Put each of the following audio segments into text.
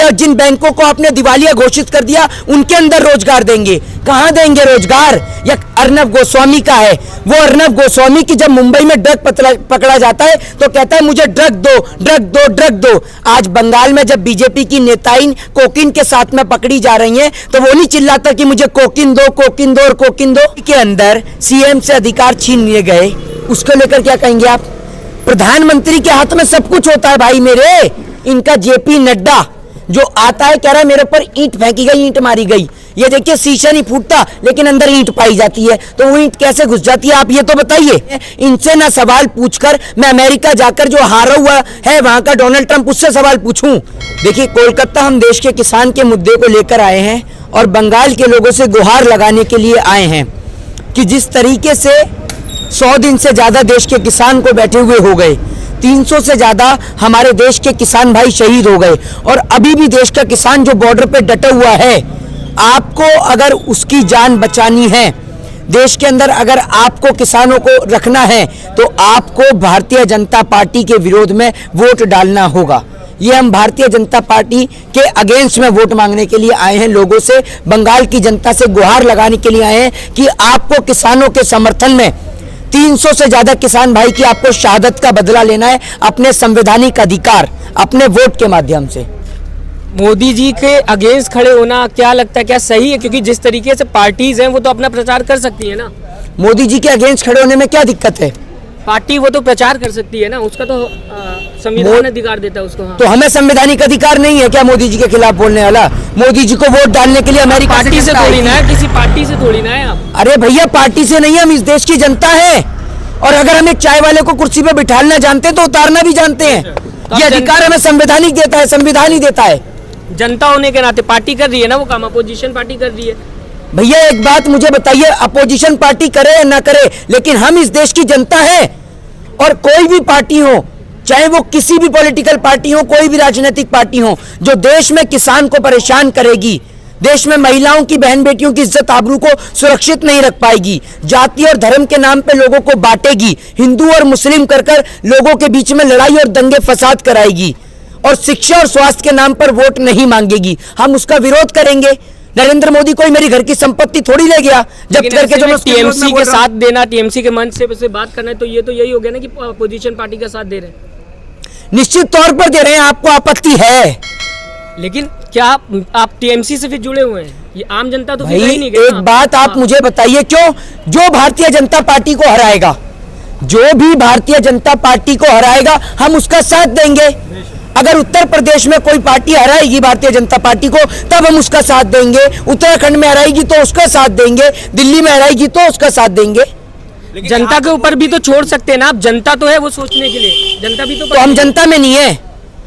या जिन बैंकों को आपने दिवालिया घोषित कर दिया उनके अंदर रोजगार देंगे? कहां देंगे रोजगार? या अर्नब गोस्वामी का है, वो अर्नब गोस्वामी की जब मुंबई में ड्रग पकड़ा जाता है तो कहता है मुझे ड्रग दो, ड्रग दो, ड्रग दो। आज बंगाल में जब बीजेपी की नेताइन कोकीन के साथ में पकड़ी जा रही हैं तो वो नहीं चिल्लाता कि मुझे कोकीन दो, कोकीन दो और कोकीन दो। के अंदर सीएम से अधिकार छीन लिए गए, उसको लेकर क्या कहेंगे आप? प्रधानमंत्री के हाथ में सब कुछ होता है भाई मेरे। इनका जेपी नड्डा जो आता है कह रहा है मेरे ऊपर ईंट फेंकी गई, ईंट मारी गई। ये देखिए शीशा नहीं फूटता लेकिन अंदर ईंट पाई जाती है, तो वो ईंट कैसे घुस जाती है आप ये तो बताइए। इनसे ना सवाल पूछकर मैं अमेरिका जाकर जो हारा हुआ है वहां का डोनाल्ड ट्रंप उससे सवाल पूछूं? देखिए कोलकाता हम देश के किसान के मुद्दे को लेकर आए हैं और बंगाल के लोगों से गुहार लगाने के लिए आए हैं कि जिस तरीके से 100 दिन से ज्यादा देश के किसान को बैठे हुए हो गए, 300 से ज्यादा हमारे देश के किसान भाई शहीद हो गए और अभी भी देश का किसान जो बॉर्डर पे डटा हुआ है, आपको अगर उसकी जान बचानी है, देश के अंदर अगर आपको किसानों को रखना है तो आपको भारतीय जनता पार्टी के विरोध में वोट डालना होगा। ये हम भारतीय जनता पार्टी के अगेंस्ट में वोट मांगने के लिए आए हैं, लोगों से, बंगाल की जनता से गुहार लगाने के लिए आए हैं कि आपको किसानों के समर्थन में 300 से ज्यादा किसान भाई की आपको शहादत का बदला लेना है अपने संवैधानिक अधिकार, अपने वोट के माध्यम से। मोदी जी के अगेंस्ट खड़े होना क्या लगता है, क्या सही है? क्योंकि जिस तरीके से पार्टीज हैं वो तो अपना प्रचार कर सकती है ना। मोदी जी के अगेंस्ट खड़े होने में क्या दिक्कत है? पार्टी वो तो प्रचार कर सकती है ना, उसका तो संविधान अधिकार देता है उसको। हाँ। तो हमें संवैधानिक अधिकार नहीं है क्या मोदी जी के खिलाफ बोलने वाला? मोदी जी को वोट डालने के लिए अमेरिका पार्टी से थोड़ी ना है, किसी पार्टी से थोड़ी ना है आप। अरे भैया पार्टी से नहीं, हम इस देश की जनता है और अगर हम एक चाय वाले को कुर्सी पे बिठाना जानते हैं तो उतारना भी जानते हैं। ये अधिकार हमें संवैधानिक देता है, संविधान ही देता है। जनता होने के नाते पार्टी कर रही है ना वो काम, अपोजिशन पार्टी कर रही है। भैया एक बात मुझे बताइए, अपोजिशन पार्टी करे या ना करे, लेकिन हम इस देश की जनता है और कोई भी पार्टी हो, चाहे वो किसी भी पॉलिटिकल पार्टी हो, कोई भी राजनीतिक पार्टी हो, जो देश में किसान को परेशान करेगी, देश में महिलाओं की, बहन बेटियों की इज्जत आबरू को सुरक्षित नहीं रख पाएगी, जाति और धर्म के नाम पे लोगों को बांटेगी, हिंदू और मुस्लिम कर लोगों के बीच में लड़ाई और दंगे फसाद कराएगी और शिक्षा और स्वास्थ्य के नाम पर वोट नहीं मांगेगी, हम उसका विरोध करेंगे। नरेंद्र मोदी कोई मेरी घर की संपत्ति थोड़ी ले गया जब्त करके, जो मैं टीएमसी के साथ देना, टीएमसी के मंच से बात करना है, तो ये तो यही हो गया ना कि अपोजिशन पार्टी का साथ दे रहे हैं। निश्चित तौर पर दे रहे हैं, आपको आपत्ति है, लेकिन क्या आप टीएमसी से फिर जुड़े हुए हैं? ये आम जनता तो भाई नहीं गई। एक बात आप मुझे बताइए, क्यों? जो भारतीय जनता पार्टी को हराएगा, जो भी भारतीय जनता पार्टी को हराएगा हम उसका साथ देंगे। अगर उत्तर प्रदेश में कोई पार्टी हराएगी भारतीय जनता पार्टी को तब हम उसका साथ देंगे, उत्तराखंड में हराएगी तो उसका साथ देंगे, दिल्ली में हराएगी तो उसका साथ देंगे। जनता के ऊपर भी तो छोड़ सकते हैं ना आप, जनता तो है वो सोचने के लिए, जनता भी तो हम जनता में नहीं है,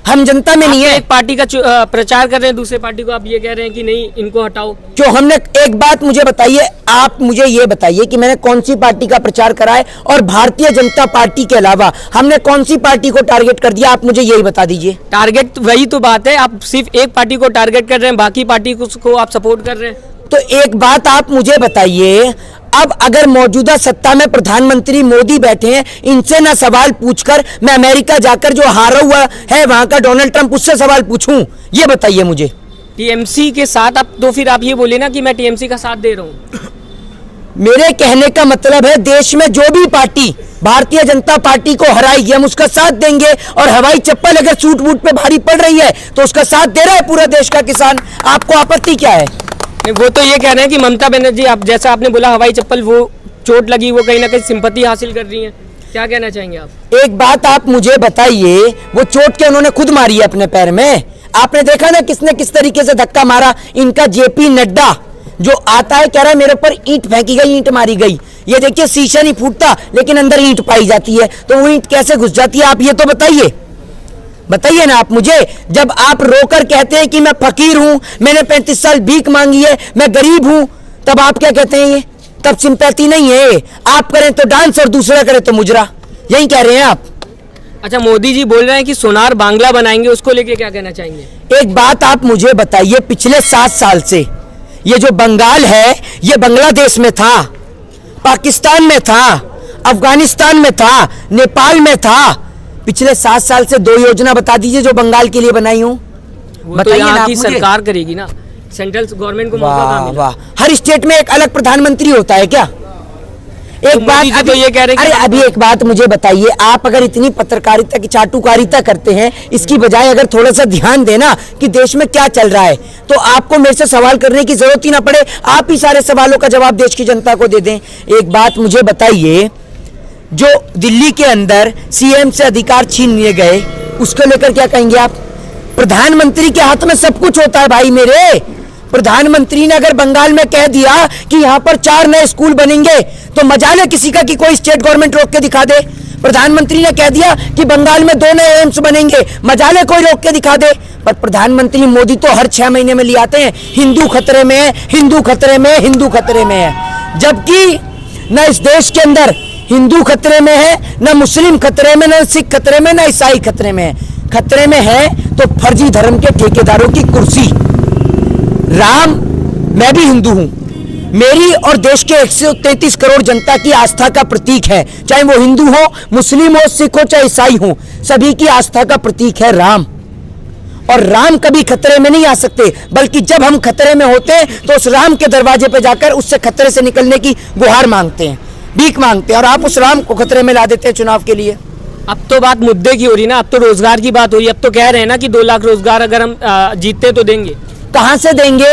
हम जनता में नहीं है। एक पार्टी का प्रचार कर रहे हैं, दूसरे पार्टी को आप ये कह रहे हैं कि नहीं इनको हटाओ। जो हमने, एक बात मुझे बताइए, आप मुझे ये बताइए कि मैंने कौन सी पार्टी का प्रचार करा है और भारतीय जनता पार्टी के अलावा हमने कौन सी पार्टी को टारगेट कर दिया, आप मुझे यही बता दीजिए। टारगेट वही तो बात है, आप सिर्फ एक पार्टी को टारगेट कर रहे हैं, बाकी पार्टी को आप सपोर्ट कर रहे हैं। तो एक बात आप मुझे बताइए, अब अगर मौजूदा सत्ता में प्रधानमंत्री मोदी बैठे हैं, इनसे ना सवाल पूछकर मैं अमेरिका जाकर जो हारा हुआ है वहां का डोनाल्ड ट्रंप उससे सवाल पूछूं? ये बताइए मुझे। टीएमसी के साथ आप तो फिर आप ये बोले ना कि मैं टीएमसी का साथ दे रहा हूं। मेरे कहने का मतलब है देश में जो भी पार्टी भारतीय जनता पार्टी को हराएगी हम उसका साथ देंगे, और हवाई चप्पल अगर सूट बूट पे भारी पड़ रही है तो उसका साथ दे रहा है पूरा देश का किसान। आपको आपत्ति क्या है? वो तो ये कह रहे हैं कि ममता बनर्जी, आप जैसा आपने बोला हवाई चप्पल, वो चोट लगी, वो कहीं ना कहीं सिंपैथी हासिल कर रही हैं, क्या कहना चाहेंगे आप? एक बात आप मुझे बताइए, वो चोट के उन्होंने खुद मारी है अपने पैर में, आपने देखा ना किसने किस तरीके से धक्का मारा? इनका जेपी नड्डा जो आता है कह रहा है मेरे ऊपर ईंट फेंकी गई, ईंट मारी गई। ये देखिए शीशा नहीं फूटता लेकिन अंदर ईंट पाई जाती है, तो वो ईंट कैसे घुस जाती है आप ये तो बताइए, बताइए ना आप मुझे। जब आप रोकर कहते हैं कि मैं फकीर हूं, मैंने 35 साल भीख मांगी है, मैं गरीब हूं, तब आप क्या कहते हैं? ये तब सिंपैथी नहीं है। आप करें तो डांस और दूसरा करे तो मुजरा, यही कह रहे हैं आप। अच्छा, मोदी जी बोल रहे हैं कि सोनार बांग्ला बनाएंगे, उसको लेके क्या कहना चाहेंगे? एक बात आप मुझे बताइए, पिछले 7 साल से ये जो बंगाल है ये बांग्लादेश में था, पाकिस्तान में था, अफगानिस्तान में था, नेपाल में था। पिछले 7 साल से 2 योजना बता दीजिए जो बंगाल के लिए बनाई हूं। वो तो बताइए ना यहाँ आप की मुझे। सरकार करेगी ना, सेंट्रल गवर्नमेंट को मौका कहाँ वाह मिला? वाह, हर स्टेट में एक अलग प्रधानमंत्री होता है क्या? एक बात मोदी जी अभी तो ये कह रहे हैं कि अरे अभी एक बात मुझे बताइए, आप अगर इतनी पत्रकारिता की चाटुकारिता करते हैं, इसकी बजाय अगर थोड़ा सा ध्यान देना कि देश में क्या चल रहा है, तो आपको मेरे से सवाल करने की जरूरत ही ना पड़े, आप ही सारे सवालों का जवाब देश की जनता को दे दें। एक बात मुझे बताइए, जो दिल्ली के अंदर सीएम से अधिकार छीन लिए गए, उसको लेकर क्या कहेंगे आप? प्रधानमंत्री के हाथ में सब कुछ होता है भाई मेरे। प्रधानमंत्री ने अगर बंगाल में कह दिया कि यहां पर 4 नए स्कूल बनेंगे, तो मजाल है किसी का कि कोई स्टेट गवर्नमेंट रोक के दिखा दे। प्रधानमंत्री ने कह दिया कि बंगाल में 2 नए एम्स बनेंगे, मजाल है कोई रोक के दिखा दे। पर प्रधानमंत्री मोदी तो हर 6 महीने में ले आते हैं, हिंदू खतरे में है, हिंदू खतरे में है, हिंदू खतरे में है। जबकि न इस देश के अंदर हिंदू खतरे में है, न मुस्लिम खतरे में, न सिख खतरे में, न ईसाई खतरे में है। खतरे में है तो फर्जी धर्म के ठेकेदारों की कुर्सी। राम, मैं भी हिंदू हूं, मेरी और देश के 133 करोड़ जनता की आस्था का प्रतीक है, चाहे वो हिंदू हो, मुस्लिम हो, सिख हो, चाहे ईसाई हो, सभी की आस्था का प्रतीक है राम। और राम कभी खतरे में नहीं आ सकते, बल्कि जब हम खतरे में होते हैं तो उस राम के दरवाजे पे जाकर उससे खतरे से निकलने की गुहार मांगते हैं, भीख मांगते हैं, और आप उस राम को खतरे में ला देते हैं चुनाव के लिए। अब तो बात मुद्दे की हो रही ना, अब तो रोजगार की बात हो रही है। अब तो कह रहे हैं ना कि 2 लाख रोजगार अगर हम जीतते तो देंगे। कहां से देंगे?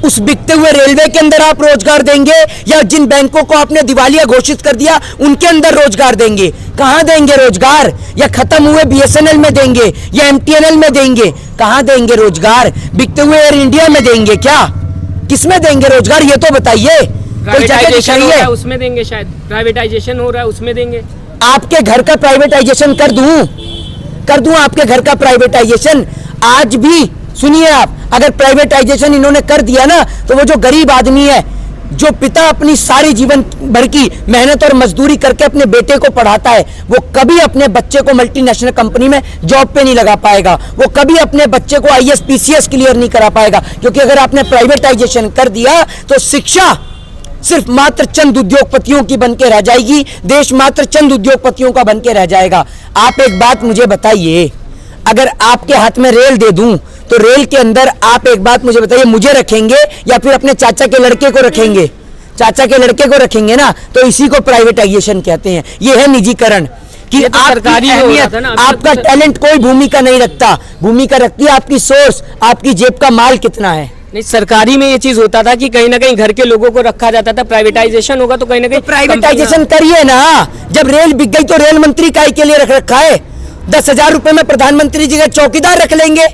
उस बिकते हुए रेलवे के अंदर आप रोजगार देंगे, या जिन बैंकों को आपने दिवालिया घोषित कर दिया उनके अंदर रोजगार देंगे? कहां देंगे रोजगार? या खत्म हुए बीएसएनएल में देंगे, या एमटीएनएल में देंगे? कहां देंगे रोजगार? बिकते हुए एयर इंडिया में देंगे क्या? किसमें देंगे रोजगार, ये तो बताइए। कोई जगह दिख प्राइवेटाइजेशन रही हो रहा है? है उसमें देंगे, शायद प्राइवेटाइजेशन हो रहा है उसमें देंगे। आपके घर का प्राइवेटाइजेशन कर दूं आपके घर का प्राइवेटाइजेशन। आज भी सुनिए आप, अगर प्राइवेटाइजेशन इन्होंने कर दिया ना, तो वो जो गरीब आदमी है, जो पिता अपनी सारी जीवन भर की मेहनत और मजदूरी करके अपने बेटे को पढ़ाता है, वो कभी अपने बच्चे को मल्टीनेशनल कंपनी में जॉब पे नहीं लगा पाएगा, वो कभी अपने बच्चे को आईएएस पीसीएस क्लियर नहीं करा पाएगा। क्योंकि अगर आपने प्राइवेटाइजेशन कर दिया तो शिक्षा सिर्फ मात्र चंद उद्योगपतियों की बन के रह जाएगी, देश मात्र चंद उद्योगपतियों का बन के रह जाएगा। आप एक बात मुझे बताइए, अगर आपके हाथ में रेल दे दूं, तो रेल के अंदर आप एक बात मुझे बताइए, मुझे रखेंगे या फिर अपने चाचा के लड़के को रखेंगे? चाचा के लड़के को रखेंगे ना, तो इसी को प्राइवेटाइजेशन कहते हैं। ये है निजीकरण कि ये तो आपकी सरकारी में हो रहा अहमियत, था ना, आपका टैलेंट कोई भूमिका नहीं रखता, भूमिका रखती है आपकी सोर्स, आपकी जेब का माल कितना है। नहीं, सरकारी में ये चीज होता था कि कहीं ना कहीं घर के लोगों को रखा जाता था। प्राइवेटाइजेशन होगा तो कहीं ना कहीं प्राइवेटाइजेशन करिए ना। जब रेल बिक गई तो रेल मंत्री काय के लिए रख रखा है? 10,000 रुपए में प्रधानमंत्री जी का चौकीदार रख लेंगे,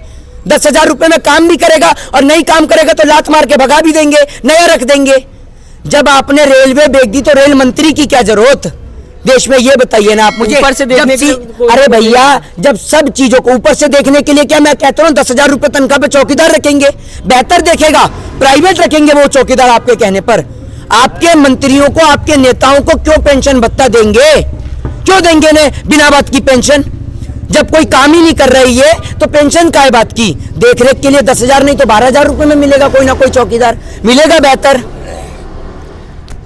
10,000 रुपए में काम भी करेगा, और नहीं काम करेगा तो लात मार के भगा भी देंगे, नया रख देंगे। जब आपने रेलवे बेच दी तो रेल मंत्री की क्या जरूरत देश में, ये बताइए ना आप मुझे। ऊपर से देखने के लिए अरे भैया, जब सब चीजों को ऊपर से देखने के लिए, क्या मैं कहता हूँ 10,000 रुपए तनख्वाह पे चौकीदार रखेंगे, बेहतर देखेगा, प्राइवेट रखेंगे वो चौकीदार आपके कहने पर। आपके मंत्रियों को, आपके नेताओं को क्यों पेंशन भत्ता देंगे? क्यों देंगे ने बिना बात की पेंशन? जब कोई काम ही नहीं कर रही है तो पेंशन काय बात की? देखरेख के लिए 10,000 नहीं तो 12,000 रुपए में मिलेगा कोई ना कोई चौकीदार, मिलेगा बेहतर।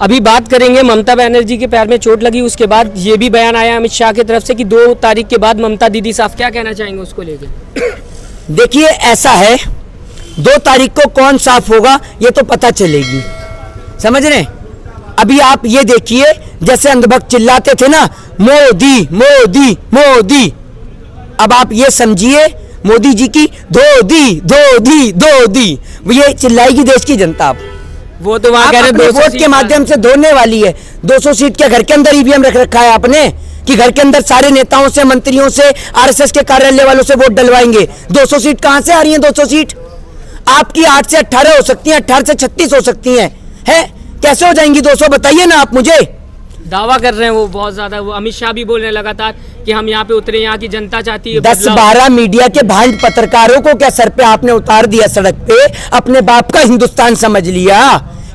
अभी बात करेंगे ममता बनर्जी के पैर में चोट लगी, उसके बाद ये भी बयान आया अमित शाह की तरफ से कि 2 तारीख के बाद ममता दीदी साफ, क्या कहना चाहेंगे उसको लेके? देखिए ऐसा है, 2 तारीख को कौन साफ होगा ये तो पता चलेगी, समझ रहे? अभी आप ये देखिए, जैसे अंधभक्त चिल्लाते थे ना, मोदी मोदी मोदी, अब आप ये समझिए मोदी जी की धोदी धोदी धोदी, ये चिल्लाएगी देश की जनता। अब वो तो वहां कह रहे अपने 200 वोट के माध्यम से धोने वाली है। 200 सीट के घर के अंदर ईवीएम रख रखा है आपने, कि घर के अंदर सारे नेताओं से, मंत्रियों से, आरएसएस के कार्यालय वालों से वोट डलवाएंगे। 200 सीट कहां से आ रही हैं? 200 सीट आपकी 8 से 18 हो सकती हैं, 18 से 36 हो सकती हैं, है? कैसे हो जाएंगी 200, बताइए ना आप मुझे। दावा कर रहे हैं वो बहुत ज्यादा, वो अमित शाह भी बोल रहे हैं लगातार कि हम यहाँ पे उतरे, यहाँ की जनता चाहती है 10-12 मीडिया के भांड पत्रकारों को क्या सर पे आपने उतार दिया सड़क पे? अपने बाप का हिंदुस्तान समझ लिया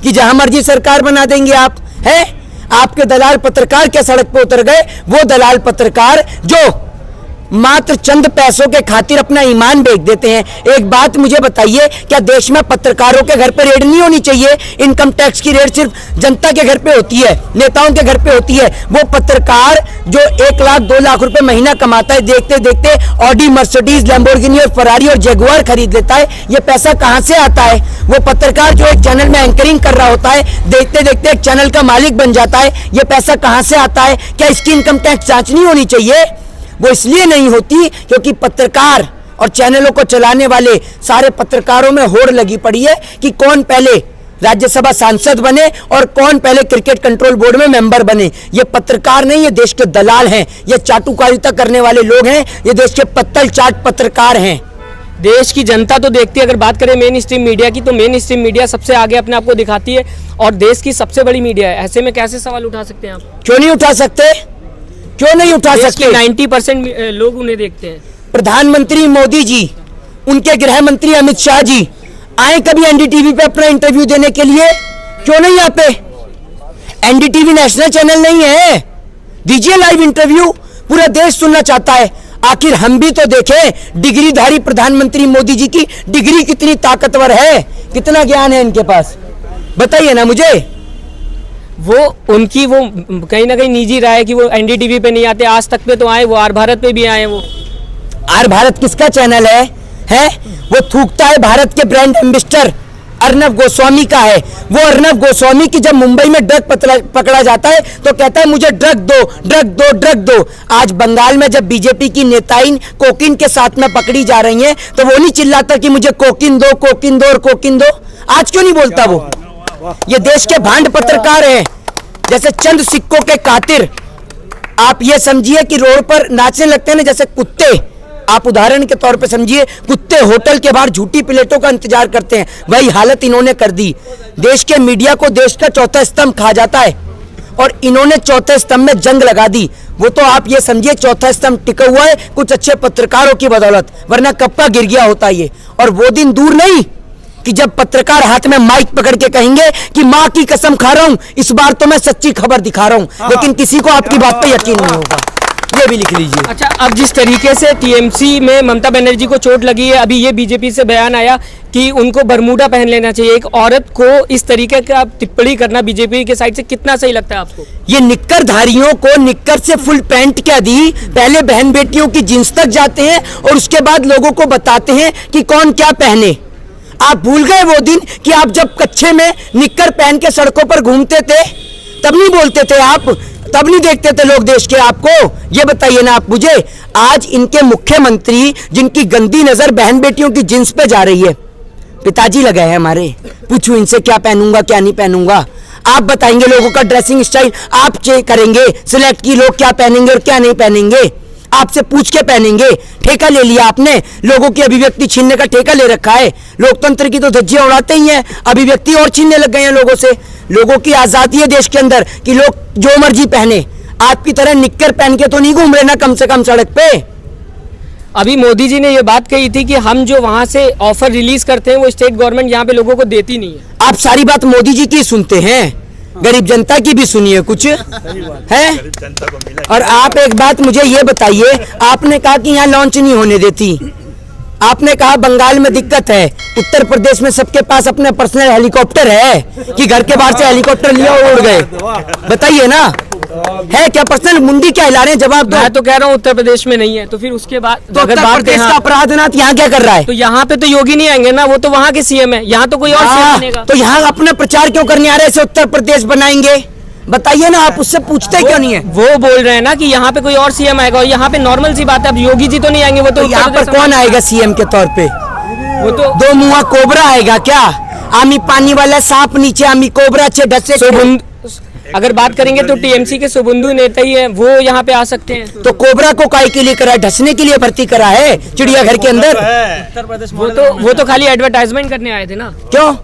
कि जहां मर्जी सरकार बना देंगे आप, है? आपके दलाल पत्रकार क्या सड़क पे उतर गए? वो दलाल पत्रकार जो मात्र चंद पैसों के खातिर अपना ईमान बेच देते हैं। एक बात मुझे बताइए, क्या देश में पत्रकारों के घर पर रेड नहीं होनी चाहिए? इनकम टैक्स की रेड सिर्फ जनता के घर पे होती है, नेताओं के घर पे होती है। वो पत्रकार जो 1 लाख 2 लाख रुपए महीना कमाता है, देखते देखते ऑडी, मर्सिडीज, लैम्बोर्गिनी और फरारी और जगुआर खरीद लेता है, ये पैसा कहां से आता है? वो पत्रकार जो एक चैनल में एंकरिंग कर रहा होता है, देखते देखते एक चैनल का मालिक बन जाता है, ये पैसा कहां से आता है? क्या इसकी इनकम टैक्स जांच नहीं होनी चाहिए? वो इसलिए नहीं होती क्योंकि पत्रकार और चैनलों को चलाने वाले सारे पत्रकारों में होड़ लगी पड़ी है कि कौन पहले राज्यसभा सांसद बने और कौन पहले क्रिकेट कंट्रोल बोर्ड में मेंबर बने। ये पत्रकार नहीं, ये देश के दलाल हैं, ये चाटुकारिता करने वाले लोग हैं, ये देश के पत्तल चाट पत्रकार हैं। देश की जनता तो देखती है, अगर बात करें मेन स्ट्रीम मीडिया की, तो मेन स्ट्रीम मीडिया सबसे आगे अपने आप को दिखाती है और देश की सबसे बड़ी मीडिया है। ऐसे में कैसे सवाल उठा सकते हैं आप? क्यों नहीं उठा सकते? क्यों नहीं उठा सकते? 90% लोग उन्हें देखते हैं। प्रधानमंत्री मोदी जी, उनके गृह मंत्री अमित शाह जी आए कभी एनडीटीवी पे अपना इंटरव्यू देने के लिए? क्यों नहीं आते? एनडीटीवी नेशनल चैनल नहीं है, दीजिए लाइव इंटरव्यू, पूरा देश सुनना चाहता है। आखिर हम भी तो देखें, डिग्रीधारी प्रधानमंत्री मोदी जी की डिग्री कितनी ताकतवर है, कितना ज्ञान है इनके पास, बताइए ना मुझे। वो उनकी वो कहीं ना कहीं निजी राय है कि वो एनडीटीवी पे नहीं आते, आज तक पे तो आए, वो आर भारत पे भी आए। वो आर भारत किसका चैनल है? वो थूकता है भारत के ब्रांड एम्बेसडर अर्नब गोस्वामी का है। वो अर्नब गोस्वामी की जब मुंबई में ड्रग पकड़ा जाता है तो कहता है मुझे ड्रग दो, ड्रग दो, ड्रग दो। आज बंगाल में जब बीजेपी की नेताइन कोकीन के साथ में पकड़ी जा रही हैं तो वो नहीं चिल्लाता कि मुझे कोकीन दो, कोकीन दो और कोकीन दो। आज क्यों नहीं बोलता वो? ये देश के भांड पत्रकार हैं, जैसे चंद सिक्कों के कातिर। आप ये समझिए कि रोड पर नाचने लगते हैं ना जैसे कुत्ते, आप उदाहरण के तौर पे समझिए, कुत्ते होटल के बाहर झूठी प्लेटों का इंतजार करते हैं, वही हालत इन्होंने कर दी। देश के मीडिया को देश का चौथा स्तंभ कहा जाता है और इन्होंने चौथे स्तंभ में जंग लगा दी। वो तो आप ये समझिए चौथा स्तंभ टिका हुआ है कुछ अच्छे पत्रकारों की बदौलत, वरना कब का गिर गया होता ये। और वो दिन दूर नहीं कि जब पत्रकार हाथ में माइक पकड़ के कहेंगे कि माँ की कसम खा रहा हूं, इस बार तो मैं सच्ची खबर दिखा रहा हूं, लेकिन किसी को आपकी बात पे यकीन नहीं होगा। ये भी लिख लीजिए। अच्छा, अब जिस तरीके से टीएमसी में ममता बनर्जी को चोट लगी है, अभी ये बीजेपी से बयान आया कि उनको बरमूडा पहन लेना चाहिए। एक औरत को इस तरीके का टिप्पणी करना बीजेपी के साइड से कितना सही लगता है आपको? ये निक्करधारियों को निक्कर से फुल पैंट क्या दी, पहले बहन बेटियों की जींस तक जाते हैं और उसके बाद लोगों को बताते हैं कि कौन क्या पहने। आप भूल गए वो दिन कि आप जब कच्छे में निक्कर पहन के सड़कों पर घूमते थे, तब नहीं बोलते थे आप, तब नहीं देखते थे लोग देश के आपको? ये बताइए ना आप मुझे। आज इनके मुख्यमंत्री जिनकी गंदी नजर बहन बेटियों की जींस पे जा रही है, पिताजी लगे हैं हमारे, पूछूं इनसे क्या पहनूंगा क्या नहीं पहनूंगा? आप बताएंगे लोगों का ड्रेसिंग स्टाइल, आप चेक करेंगे सिलेक्ट की लोग क्या पहनेंगे और क्या नहीं पहनेंगे, आपसे पूछ के पहनेंगे। ठेका ले लिया आपने, लोगों की अभिव्यक्ति छीनने का ठेका ले रखा है। लोकतंत्र की तो धज्जियां उड़ाते ही हैं, अभिव्यक्ति और छीनने लग गए हैं लोगों से। लोगों की आजादी है देश के अंदर कि लोग जो मर्जी पहने, आपकी तरह निक्कर पहन के तो नहीं घूम रहे ना कम से कम सड़क पे। अभी मोदी जी ने ये बात कही थी कि हम जो वहां से ऑफर रिलीज करते हैं वो स्टेट गवर्नमेंट यहाँ पे लोगों को देती नहीं है। आप सारी बात मोदी जी की सुनते हैं, गरीब जनता की भी सुनिए कुछ है। और आप एक बात मुझे ये बताइए, आपने कहा कि यहाँ लॉन्च नहीं होने देती, आपने कहा बंगाल में दिक्कत है, उत्तर प्रदेश में सबके पास अपने पर्सनल हेलीकॉप्टर है कि घर के बाहर से हेलीकॉप्टर लिया और उड़ गए? बताइए ना, है क्या पर्सनल? मुंडी क्या हिला रहे हैं? जवाब दो। मैं तो कह रहा हूँ उत्तर प्रदेश में नहीं है, तो फिर उसके बाद तो उत्तर प्रदेश का अपराधनाथ यहाँ क्या कर रहा है? तो यहाँ पे तो योगी नहीं आएंगे ना, वो तो वहाँ के सीएम है, यहाँ तो कोई और सीएम बनेगा। तो यहाँ अपना प्रचार क्यों करने आ रहे हैं? उत्तर प्रदेश बनाएंगे, बताइए ना, आप उससे पूछते क्यों नहीं है? वो बोल रहे हैं ना कि यहाँ पे कोई और सीएम आएगा, और यहाँ पे नॉर्मल सी बात है, अब योगी जी तो नहीं आएंगे। वो तो यहाँ पर कौन आएगा सीएम के तौर पे? वो तो दो मुआ कोबरा आएगा क्या? आमी पानी वाला सांप नीचे, आमी कोबरा अच्छे ढसे। अगर बात करेंगे तो टीएमसी के सुबुंदू नेता ही है, वो यहाँ पे आ सकते हैं। तो कोबरा को काय के लिए करा है? ढसने के लिए भर्ती करा है चिड़ियाघर के अंदर? वो तो खाली एडवर्टाइजमेंट करने आए थे ना। क्यों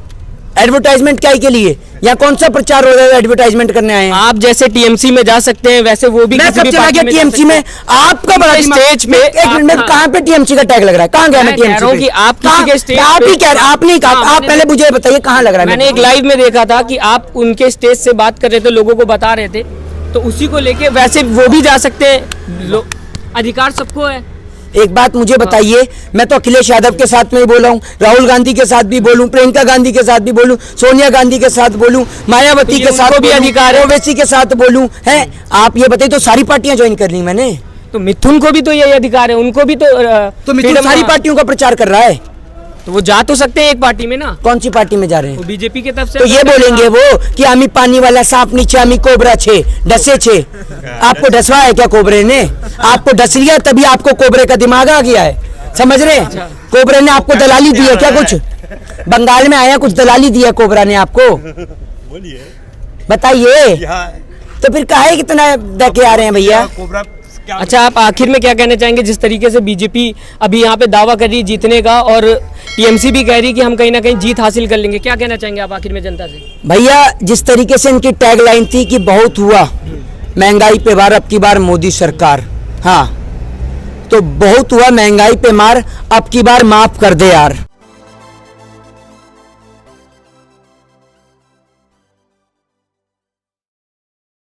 एडवर्टाइजमेंट क्या के लिए? यहाँ कौन सा प्रचार हो रहा है? एडवर्टाइजमेंट करने आए हैं। आप जैसे टीएमसी में जा सकते हैं वैसे वो भी। मैं कब चला गया टीएमसी में? आपका बड़ा स्टेज पे एक मिनट में कहाँ पे टीएमसी का टैग लग रहा है? कहाँ गया मैं टीएमसी पे? आप किसी के स्टेज आप ही कह रहे, आप नहीं कहा, आप पहले मुझे बताइए कहाँ लग रहा है? मैंने एक लाइव में देखा था कि आप उनके स्टेज से बात कर रहे थे, लोगों को बता रहे थे, तो उसी को लेके वैसे वो भी जा सकते हैं, अधिकार सबको है। एक बात मुझे बताइए, मैं तो अखिलेश यादव के साथ में ही बोला हूँ, राहुल गांधी के साथ भी बोलूं, प्रियंका गांधी के साथ भी बोलूं, सोनिया गांधी के साथ बोलूं, मायावती तो के साथ उनको भी बोलूं, अधिकार है। ओवैसी के साथ बोलूं, है आप ये बताइए, तो सारी पार्टियां ज्वाइन कर ली मैंने, तो मिथुन को भी तो यही अधिकार है, उनको भी तो तो मिथुन freedom- सारी पार्टियों का प्रचार कर रहा है, तो वो जा तो सकते हैं एक पार्टी में ना, कौन सी पार्टी में जा रहे वो हैं? बीजेपी के तरफ से तो ये बोलेंगे वो कि आमी पानी वाला सांप नीचे आमी कोबरा छे डसे छे, आपको डसवा है क्या कोबरे ने? आपको डस लिया तभी आपको कोबरे का दिमाग आ गया है, समझ रहे हैं? कोबरे ने आपको दलाली दी है क्या? कुछ बंगाल में आया, कुछ दलाली दी है कोबरा ने आपको? बोलिए बताइए। यहाँ तो फिर काहे कितना दके आ रहे हैं भैया? कोबरा क्या अच्छा, आप आखिर में क्या कहना चाहेंगे, जिस तरीके से बीजेपी अभी यहाँ पे दावा कर रही है जीतने का और टीएमसी भी कह रही है कि हम कहीं ना कहीं जीत हासिल कर लेंगे, क्या कहना चाहेंगे आप आखिर में जनता से? भैया जिस तरीके से इनकी टैगलाइन थी कि बहुत हुआ महंगाई पे मार अब की बार मोदी सरकार, हाँ तो बहुत हुआ महंगाई पे मार अब की बार माफ कर दे यार।